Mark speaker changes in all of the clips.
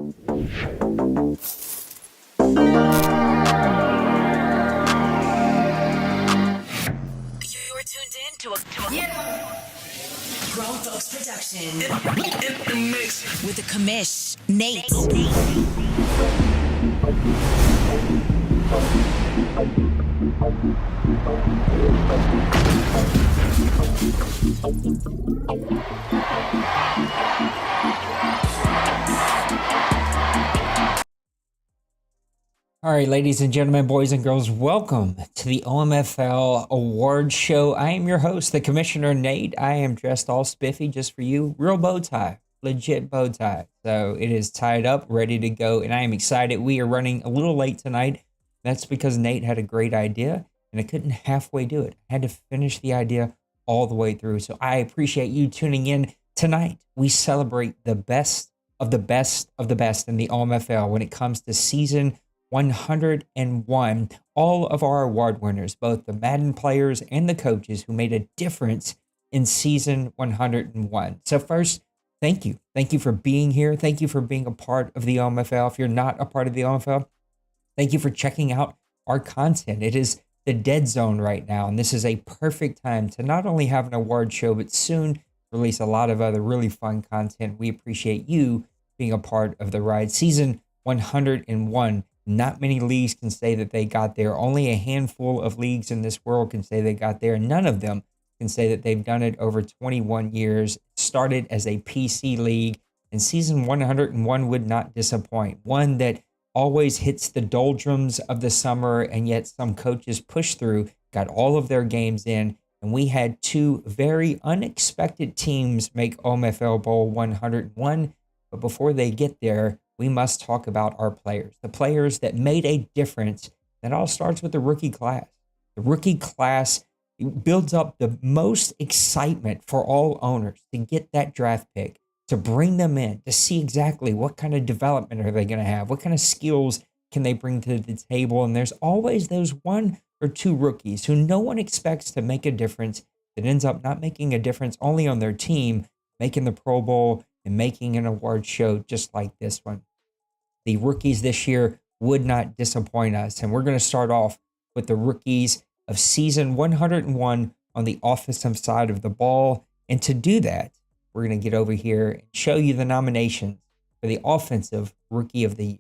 Speaker 1: Tuned in to a Grown Folks production. In the mix. With the commish, Nate.
Speaker 2: All right, ladies and gentlemen, boys and girls, welcome to the OMFL Award Show. I am your host, the Commissioner Nate. I am dressed all spiffy just for you. Real bow tie, legit bow tie. So it is tied up, ready to go, and I am excited. We are running a little late tonight. That's because Nate had a great idea, and I couldn't halfway do it. I had to finish the idea all the way through. So I appreciate you tuning in tonight. We celebrate the best of the best of the best in the OMFL when it comes to season 101, all of our award winners, both the Madden players and the coaches who made a difference in season 101. So first, thank you. Thank you for being here. Thank you for being a part of the OMFL. If you're not a part of the OMFL, thank you for checking out our content. It is the dead zone right now, and this is a perfect time to not only have an award show, but soon release a lot of other really fun content. We appreciate you being a part of the ride. Season 101. Not many leagues can say that they got there. Only a handful of leagues in this world can say they got there. None of them can say that they've done it over 21 years. Started as a PC league, and season 101 would not disappoint. One that always hits the doldrums of the summer, and yet some coaches push through, got all of their games in, and we had two very unexpected teams make OMFL Bowl 101. But before they get there, we must talk about our players, the players that made a difference. That all starts with the rookie class. The rookie class builds up the most excitement for all owners to get that draft pick, to bring them in, to see exactly what kind of development are they going to have, what kind of skills can they bring to the table. And there's always those one or two rookies who no one expects to make a difference that ends up not making a difference only on their team, making the Pro Bowl and making an award show just like this one. The rookies this year would not disappoint us. And we're going to start off with the rookies of season 101 on the offensive side of the ball. And to do that, we're going to get over here and show you the nominations for the offensive rookie of the year.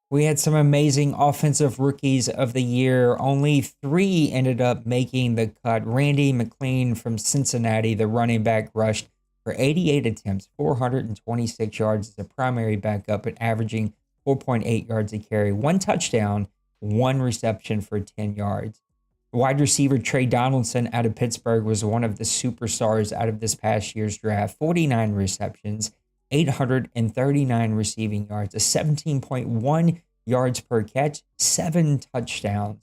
Speaker 2: We had some amazing offensive rookies of the year. Only three ended up making the cut. Randy McLean from Cincinnati, the running back, rushed for 88 attempts, 426 yards as a primary backup, but averaging 4.8 yards a carry, one touchdown, one reception for 10 yards. Wide receiver Trey Donaldson out of Pittsburgh was one of the superstars out of this past year's draft. 49 receptions, 839 receiving yards, a 17.1 yards per catch, 7 touchdowns.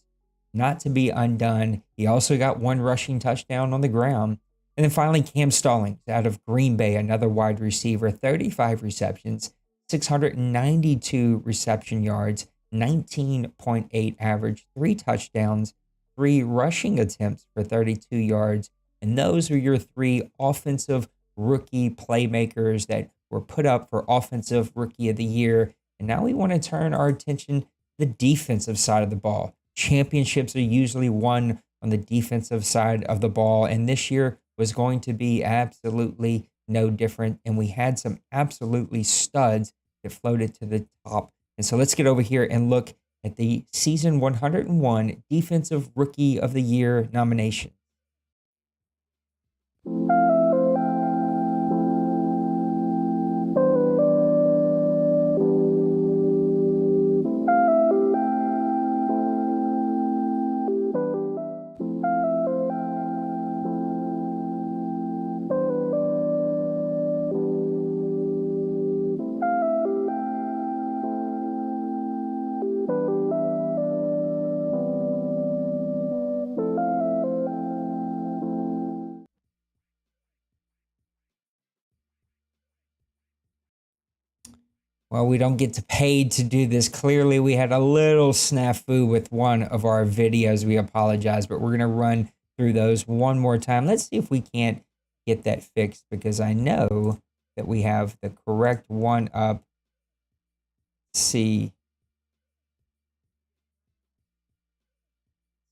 Speaker 2: Not to be undone. He also got one rushing touchdown on the ground. And then finally, Cam Stallings out of Green Bay, another wide receiver, 35 receptions, 692 reception yards, 19.8 average, 3 touchdowns, 3 rushing attempts for 32 yards. And those are your 3 offensive rookie playmakers that were put up for offensive rookie of the year. And now we want to turn our attention to the defensive side of the ball. Championships are usually won on the defensive side of the ball, and this year was going to be absolutely no different. And we had some absolutely studs that floated to the top. And so let's get over here and look at the season 101 Defensive Rookie of the Year nomination. Well, we don't get paid to do this. Clearly, we had a little snafu with one of our videos. We apologize, but we're going to run through those one more time. Let's see if we can't get that fixed, because I know that we have the correct one up. See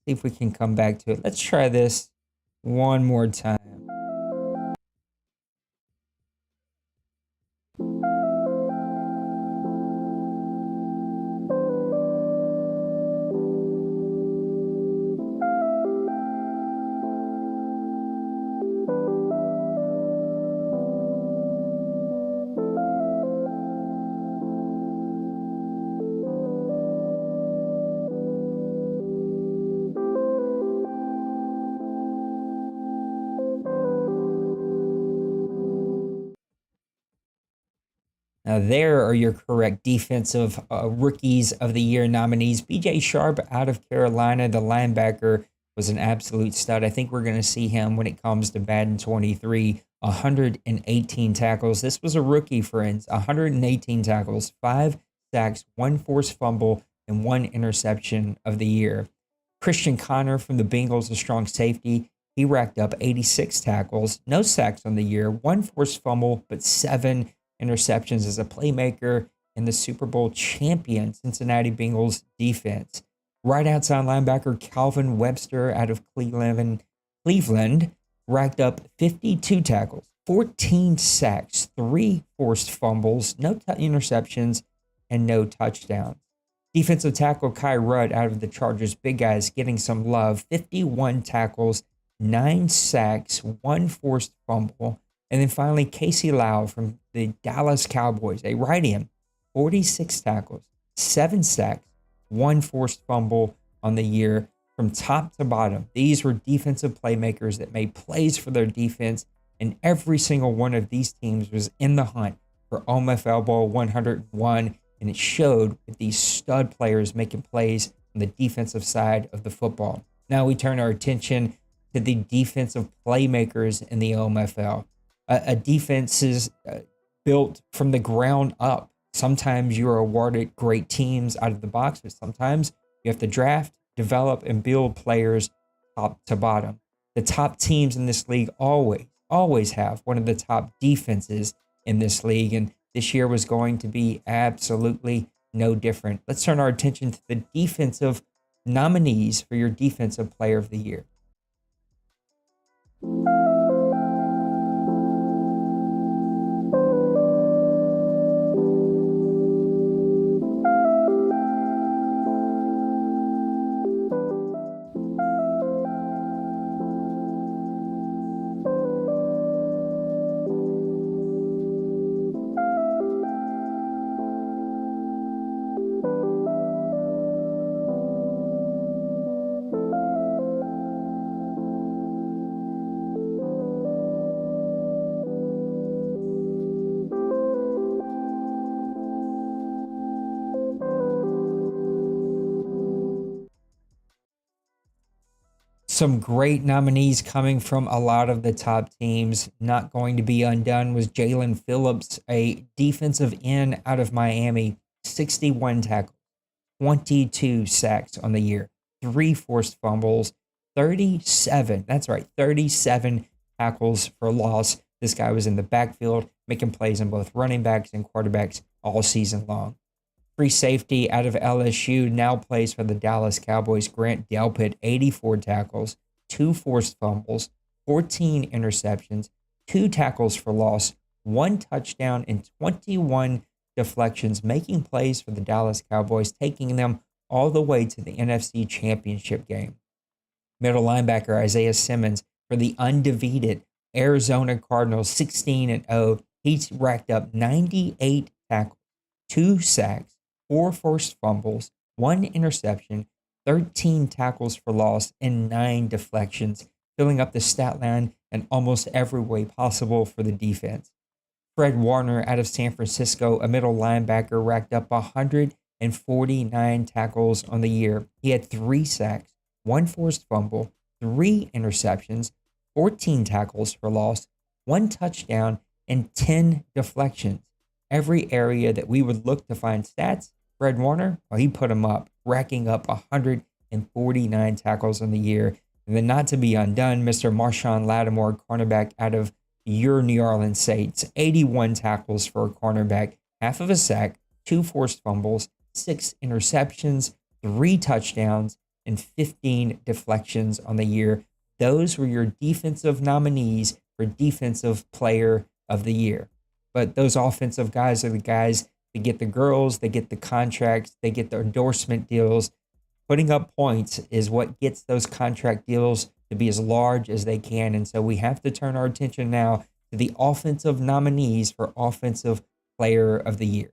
Speaker 2: if we can come back to it. Let's try this one more time. Now, there are your correct defensive rookies of the year nominees. B.J. Sharp out of Carolina, the linebacker, was an absolute stud. I think we're going to see him when it comes to Madden 23, 118 tackles. This was a rookie, friends, 118 tackles, 5 sacks, 1 forced fumble, and 1 interception of the year. Christian Connor from the Bengals, a strong safety. He racked up 86 tackles, no sacks on the year, 1 forced fumble, but 7 interceptions as a playmaker in the Super Bowl champion Cincinnati Bengals defense. Right outside linebacker Calvin Webster out of Cleveland racked up 52 tackles, 14 sacks, 3 forced fumbles, no interceptions, and no touchdowns. Defensive tackle Kai Rudd out of the Chargers, big guys getting some love, 51 tackles, 9 sacks, 1 forced fumble. And then finally, Casey Lau from the Dallas Cowboys, a right end, 46 tackles, 7 sacks, 1 forced fumble on the year from top to bottom. These were defensive playmakers that made plays for their defense, and every single one of these teams was in the hunt for OMFL Bowl 101, and it showed with these stud players making plays on the defensive side of the football. Now we turn our attention to the defensive playmakers in the OMFL. A defense is built from the ground up. Sometimes you are awarded great teams out of the box, but sometimes you have to draft, develop, and build players top to bottom. The top teams in this league always have one of the top defenses in this league, and this year was going to be absolutely no different. Let's turn our attention to the defensive nominees for your Defensive Player of the Year. Some great nominees coming from a lot of the top teams. Not going to be undone was Jalen Phillips, a defensive end out of Miami, 61 tackles, 22 sacks on the year, 3 forced fumbles, 37 tackles for loss. This guy was in the backfield, making plays on both running backs and quarterbacks all season long. Free safety out of LSU, now plays for the Dallas Cowboys, Grant Delpit, 84 tackles, 2 forced fumbles, 14 interceptions, 2 tackles for loss, 1 touchdown, and 21 deflections, making plays for the Dallas Cowboys, taking them all the way to the NFC Championship game. Middle linebacker Isaiah Simmons for the undefeated Arizona Cardinals, 16-0. He's racked up 98 tackles, 2 sacks, 4 forced fumbles, 1 interception, 13 tackles for loss, and 9 deflections, filling up the stat line in almost every way possible for the defense. Fred Warner out of San Francisco, a middle linebacker, racked up 149 tackles on the year. He had 3 sacks, 1 forced fumble, 3 interceptions, 14 tackles for loss, 1 touchdown, and 10 deflections. every area that we would look to find stats, Fred Warner, well, he put them up, racking up 149 tackles in the year. And then not to be undone, Mr. Marshawn Lattimore, cornerback out of your New Orleans Saints, 81 tackles for a cornerback, half of a sack, 2 forced fumbles, 6 interceptions, 3 touchdowns, and 15 deflections on the year. Those were your defensive nominees for Defensive Player of the Year. But those offensive guys are the guys that get the girls, they get the contracts, they get the endorsement deals. Putting up points is what gets those contract deals to be as large as they can. And so we have to turn our attention now to the offensive nominees for Offensive Player of the Year.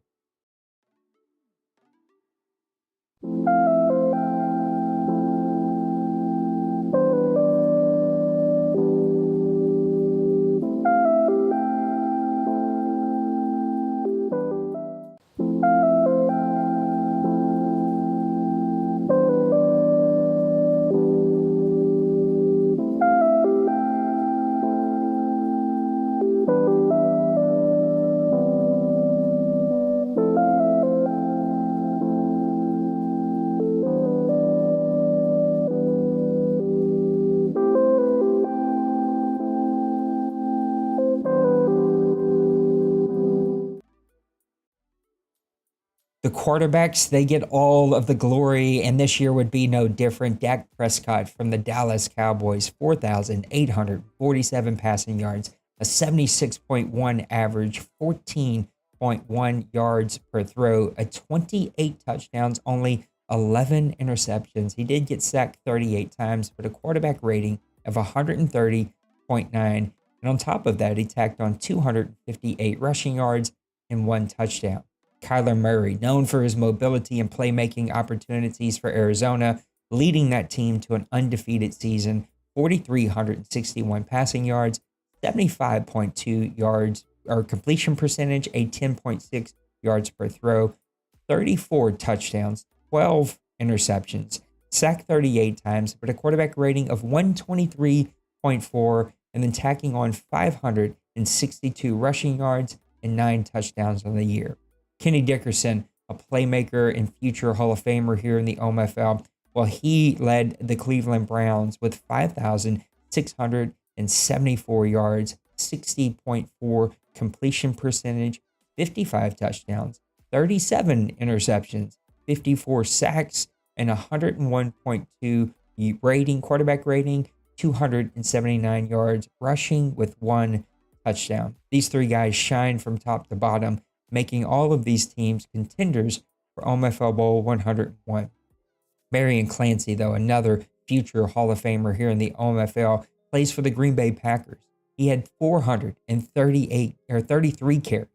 Speaker 2: The quarterbacks, they get all of the glory, and this year would be no different. Dak Prescott from the Dallas Cowboys, 4,847 passing yards, a 76.1 average, 14.1 yards per throw, a 28 touchdowns, only 11 interceptions. He did get sacked 38 times, but a quarterback rating of 130.9. And on top of that, he tacked on 258 rushing yards and 1 touchdown. Kyler Murray, known for his mobility and playmaking opportunities for Arizona, leading that team to an undefeated season, 4,361 passing yards, 75.2 yards, or completion percentage, a 10.6 yards per throw, 34 touchdowns, 12 interceptions, sacked 38 times, but a quarterback rating of 123.4, and then tacking on 562 rushing yards and 9 touchdowns on the year. Kenny Dickerson, a playmaker and future Hall of Famer here in the OMFL, well, he led the Cleveland Browns with 5,674 yards, 60.4 completion percentage, 55 touchdowns, 37 interceptions, 54 sacks, and 101.2 rating, quarterback rating, 279 yards rushing with 1 touchdown. These 3 guys shine from top to bottom, making all of these teams contenders for OMFL Bowl 101. Marion Clancy, though, another future Hall of Famer here in the OMFL, plays for the Green Bay Packers. He had 33 carries,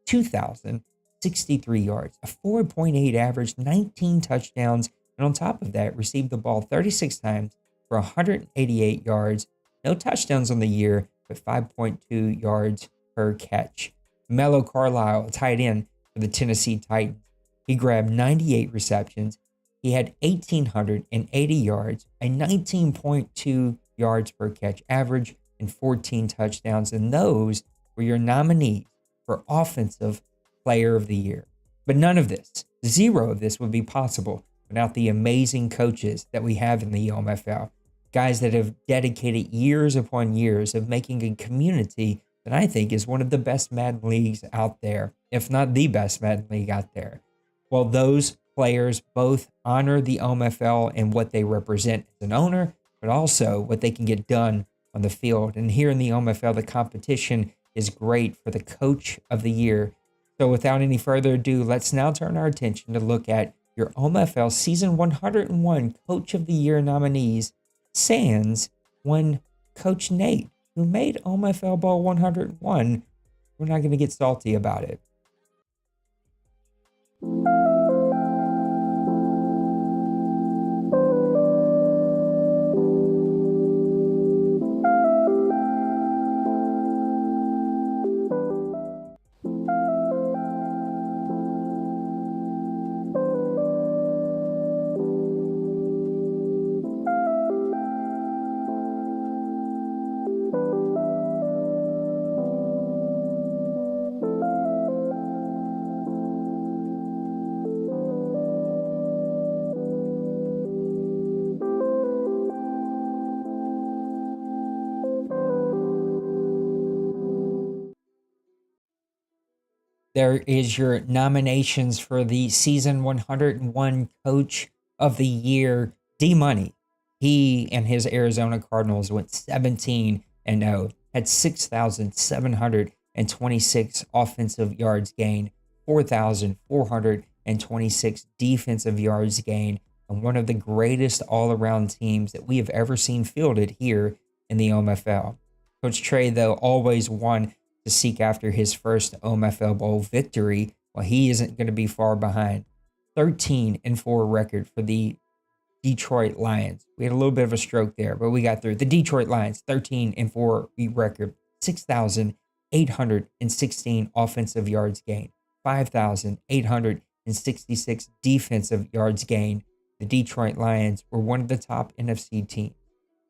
Speaker 2: 2,063 yards, a 4.8 average, 19 touchdowns, and on top of that, received the ball 36 times for 188 yards, no touchdowns on the year, but 5.2 yards per catch. Mello Carlisle, tight end for the Tennessee Titans. He grabbed 98 receptions. He had 1,880 yards, a 19.2 yards per catch average, and 14 touchdowns. And those were your nominees for Offensive Player of the Year. But none of this, 0 of this would be possible without the amazing coaches that we have in the OMFL. Guys that have dedicated years upon years of making a community that I think is one of the best Madden leagues out there, if not the best Madden league out there. Well, those players both honor the OMFL and what they represent as an owner, but also what they can get done on the field. And here in the OMFL, the competition is great for the Coach of the Year. So without any further ado, let's now turn our attention to look at your OMFL Season 101 Coach of the Year nominees, sans one Coach Nate, who made OMFL Bowl 101. We're not going to get salty about it. there is your nominations for the season 101 Coach of the Year, D-Money. He and his Arizona Cardinals went 17-0, had 6,726 offensive yards gained, 4,426 defensive yards gained, and one of the greatest all-around teams that we have ever seen fielded here in the OMFL. Coach Trey, though, always won to seek after his first OMFL Bowl victory. Well, he isn't going to be far behind. 13-4 record for the Detroit Lions. We had a little bit of a stroke there, but we got through. The Detroit Lions, 13-4 record, 6,816 offensive yards gained, 5,866 defensive yards gained. The Detroit Lions were one of the top NFC teams.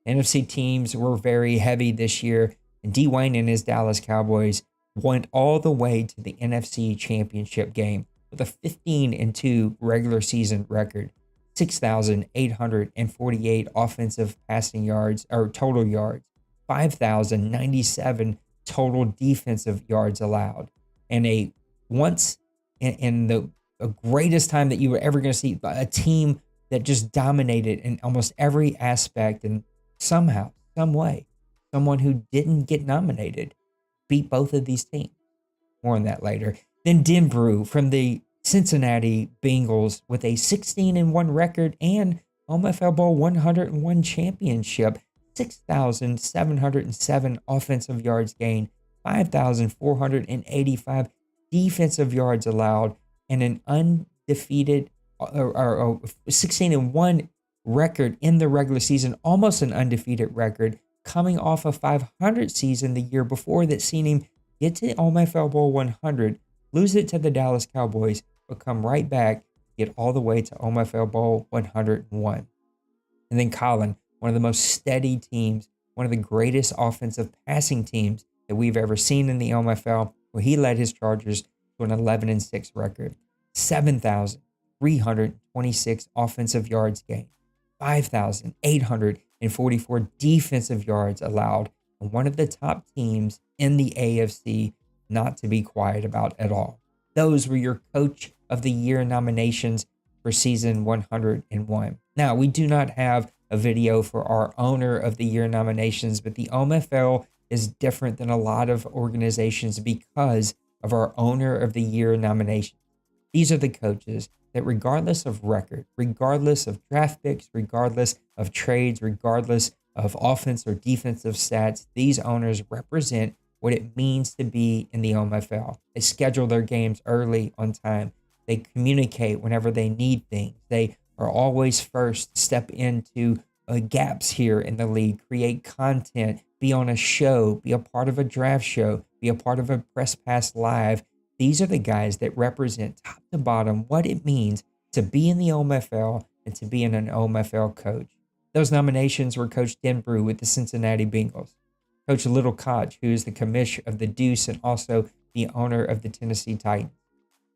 Speaker 2: NFC teams were very heavy this year, and D. Wayne and his Dallas Cowboys went all the way to the NFC Championship game with a 15-2 regular season record, 6,848 offensive passing yards or total yards, 5,097 total defensive yards allowed, and a once in the greatest time that you were ever going to see a team that just dominated in almost every aspect, and somehow, some way, someone who didn't get nominated beat both of these teams. More on that later. Then Denver from the Cincinnati Bengals with a 16-1 record and OMFL Bowl 101 championship, 6,707 offensive yards gained, 5,485 defensive yards allowed, and an undefeated 16-1 record in the regular season, almost an undefeated record, coming off a 500 season the year before that seen him get to OMFL Bowl 100, lose it to the Dallas Cowboys, but come right back, get all the way to OMFL Bowl 101. And then Colin, one of the most steady teams, one of the greatest offensive passing teams that we've ever seen in the OMFL, where he led his Chargers to an 11-6 record, 7,326 offensive yards gained, 5,844 defensive yards allowed, and one of the top teams in the AFC not to be quiet about at all. Those were your Coach of the Year nominations for season 101. Now, we do not have a video for our Owner of the Year nominations, but the OMFL is different than a lot of organizations because of our Owner of the Year nominations. These are the coaches that regardless of record, regardless of draft picks, regardless of trades, regardless of offense or defensive stats, these owners represent what it means to be in the OMFL. They schedule their games early on time. They communicate whenever they need things. They are always first to step into gaps here in the league, create content, be on a show, be a part of a draft show, be a part of a Press Pass Live. These are the guys that represent top to bottom what it means to be in the OMFL and to be an OMFL coach. Those nominations were Coach Denbrew with the Cincinnati Bengals, Coach Little Koch, who is the commish of the Deuce and also the owner of the Tennessee Titans,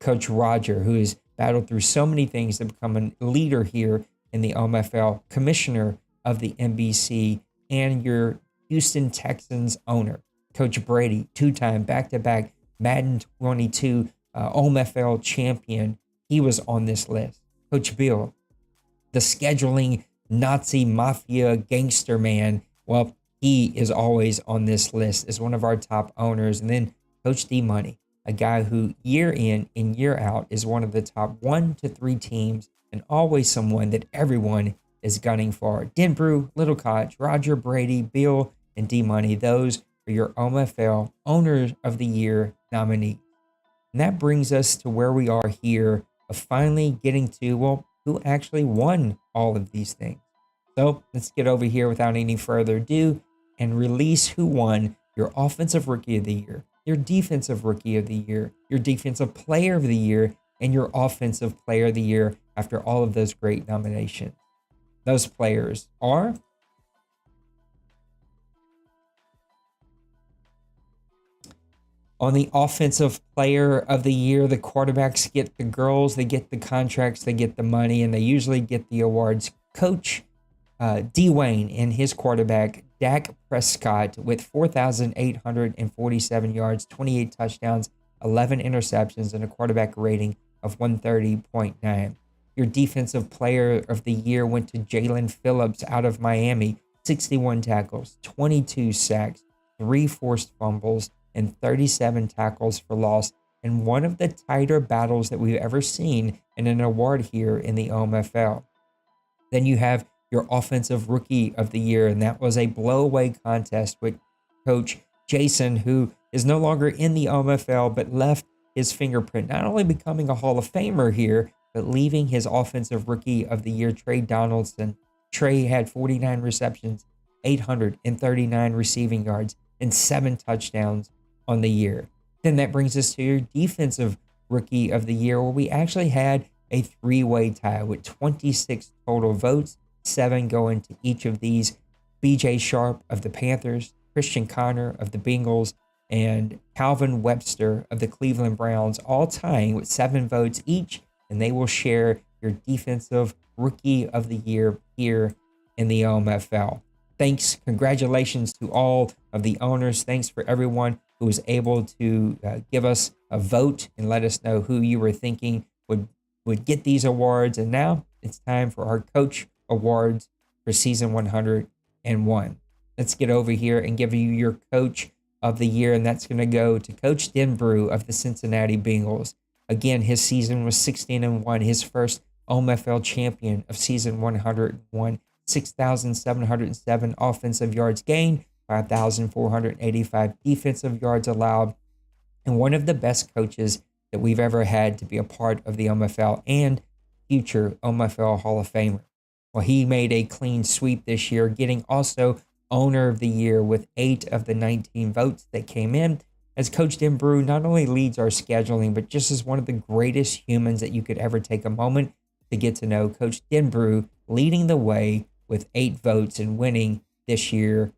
Speaker 2: Coach Roger, who has battled through so many things to become a leader here in the OMFL, commissioner of the NBC, and your Houston Texans owner, Coach Brady, two-time back-to-back Madden 22 OMFL champion. He was on this list. Coach Bill, the scheduling Nazi mafia gangster man, well, he is always on this list as one of our top owners. And then Coach D Money, a guy who year in and year out is one of the top 1 to 3 teams and always someone that everyone is gunning for. Denbrew, Little Koch, Roger, Brady, Bill, and D Money. Those are your OMFL Owners of the Year nominees. And that brings us to where we are here of finally getting to, well, who actually won all of these things. So let's get over here without any further ado and release who won your Offensive Rookie of the Year, your Defensive Rookie of the Year, your Defensive Player of the Year, and your Offensive Player of the Year after all of those great nominations. Those players are on the Offensive Player of the Year, the quarterbacks get the girls, they get the contracts, they get the money, and they usually get the awards. Coach D. Wayne and his quarterback, Dak Prescott, with 4,847 yards, 28 touchdowns, 11 interceptions, and a quarterback rating of 130.9. Your defensive player of the year went to Jalen Phillips out of Miami, 61 tackles, 22 sacks, 3 forced fumbles, and 37 tackles for loss, and one of the tighter battles that we've ever seen in an award here in the OMFL. Then you have your offensive rookie of the year, and that was a blow-away contest with Coach Jason, who is no longer in the OMFL, but left his fingerprint, not only becoming a Hall of Famer here, but leaving his offensive rookie of the year, Trey Donaldson. Trey had 49 receptions, 839 receiving yards, and 7 touchdowns on the year. Then that brings us to your defensive rookie of the year, where we actually had a 3-way tie with 26 total votes, 7 going to each of these. BJ Sharp of the Panthers, Christian Connor of the Bengals, and Calvin Webster of the Cleveland Browns, all tying with 7 votes each, and they will share your defensive rookie of the year here in the OMFL. Thanks, congratulations to all of the owners. Thanks for everyone who was able to give us a vote and let us know who you were thinking would get these awards. And now it's time for our coach awards for season 101. Let's get over here and give you your coach of the year, and that's going to go to Coach Denbrew of the Cincinnati Bengals. Again, his season was 16-1, his first OMFL champion of season 101, 6,707 offensive yards gained, 5,485 defensive yards allowed, and one of the best coaches that we've ever had to be a part of the OMFL and future OMFL Hall of Famer. Well, he made a clean sweep this year, getting also owner of the year with 8 of the 19 votes that came in, as Coach Denbrew not only leads our scheduling, but just is one of the greatest humans that you could ever take a moment to get to know. Coach Denbrew leading the way with 8 votes and winning this year,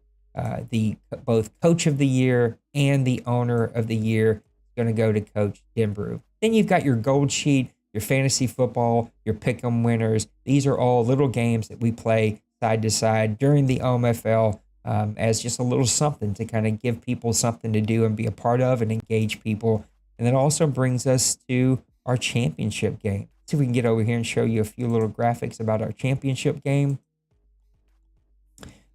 Speaker 2: the both Coach of the Year and the Owner of the Year going to go to Coach Denbrew. Then you've got your gold sheet, your fantasy football, your pick'em winners. These are all little games that we play side to side during the OMFL as just a little something to kind of give people something to do and be a part of and engage people. And that also brings us to our championship game. See if we can get over here and show you a few little graphics about our championship game.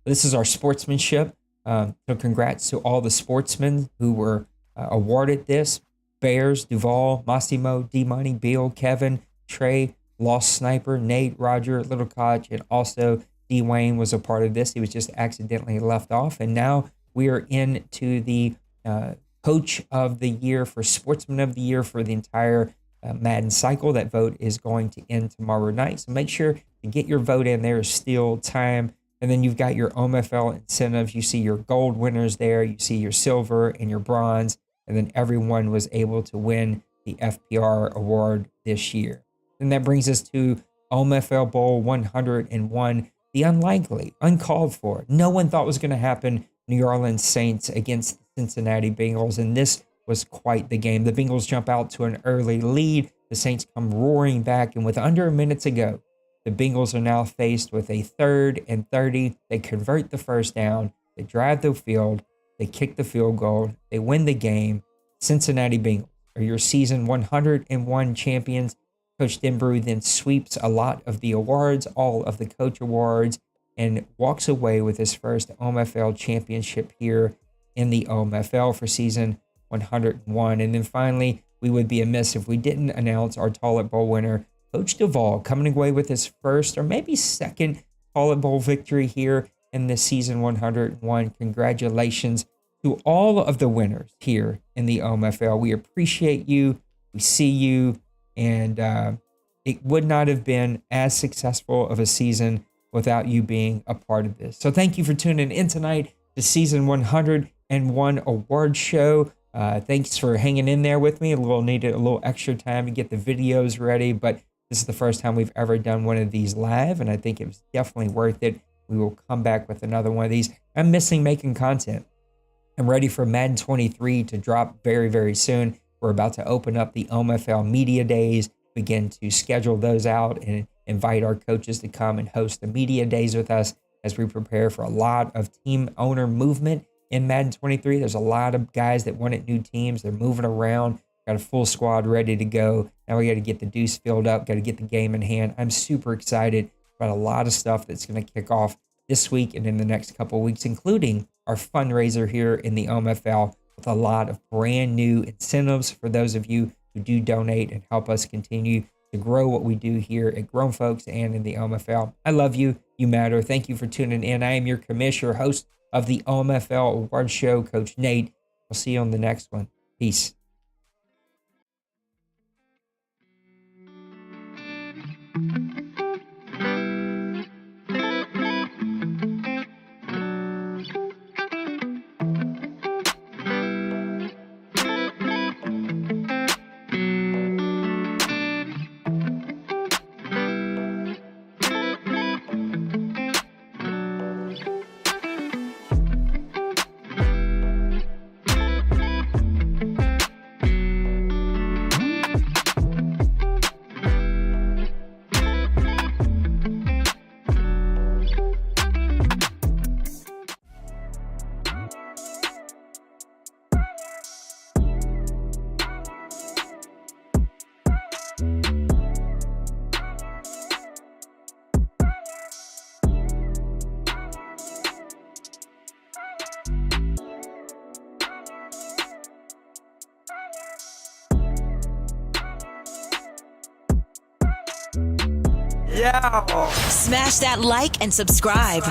Speaker 2: This is our sportsmanship. So congrats to all the sportsmen who were awarded this. Bears, Duval, Massimo, D-Money, Bill, Kevin, Trey, Lost Sniper, Nate, Roger, Little Koch, and also D-Wayne was a part of this. He was just accidentally left off. And now we are into the Coach of the Year for Sportsman of the Year for the entire Madden cycle. That vote is going to end tomorrow night. So make sure to get your vote in. There is still time. And then you've got your OMFL incentives. You see your gold winners there. You see your silver and your bronze. And then everyone was able to win the FPR award this year. And that brings us to OMFL Bowl 101, the unlikely, uncalled for. No one thought was going to happen. New Orleans Saints against the Cincinnati Bengals. And this was quite the game. The Bengals jump out to an early lead. The Saints come roaring back. And with under a minute to go, the Bengals are now faced with a 3rd and 30. They convert the first down. They drive the field. They kick the field goal. They win the game. Cincinnati Bengals are your season 101 champions. Coach Denbrew then sweeps a lot of the awards, all of the coach awards, and walks away with his first OMFL championship here in the OMFL for season 101. And then finally, we would be amiss if we didn't announce our Toilet Bowl winner, Coach Duval, coming away with his first or maybe second Toilet Bowl victory here in this season 101. Congratulations to all of the winners here in the OMFL. We appreciate you. We see you. And it would not have been as successful of a season without you being a part of this. So thank you for tuning in tonight to season 101 award show. Thanks for hanging in there with me. Needed a little extra time to get the videos ready, but this is the first time we've ever done one of these live, and I think it was definitely worth it. We will come back with another one of these. I'm missing making content. I'm ready for Madden 23 to drop very, very soon. We're about to open up the OMFL Media Days, begin to schedule those out and invite our coaches to come and host the Media Days with us as we prepare for a lot of team owner movement in Madden 23. There's a lot of guys that wanted new teams. They're moving around. Got a full squad ready to go. Now we got to get the deuce filled up, got to get the game in hand. I'm super excited about a lot of stuff that's going to kick off this week and in the next couple of weeks, including our fundraiser here in the OMFL with a lot of brand new incentives for those of you who do donate and help us continue to grow what we do here at Grown Folks and in the OMFL. I love you. You matter. Thank you for tuning in. I am your commissioner, host of the OMFL Award Show, Coach Nate. I'll see you on the next one. Peace.
Speaker 1: Smash that like and subscribe.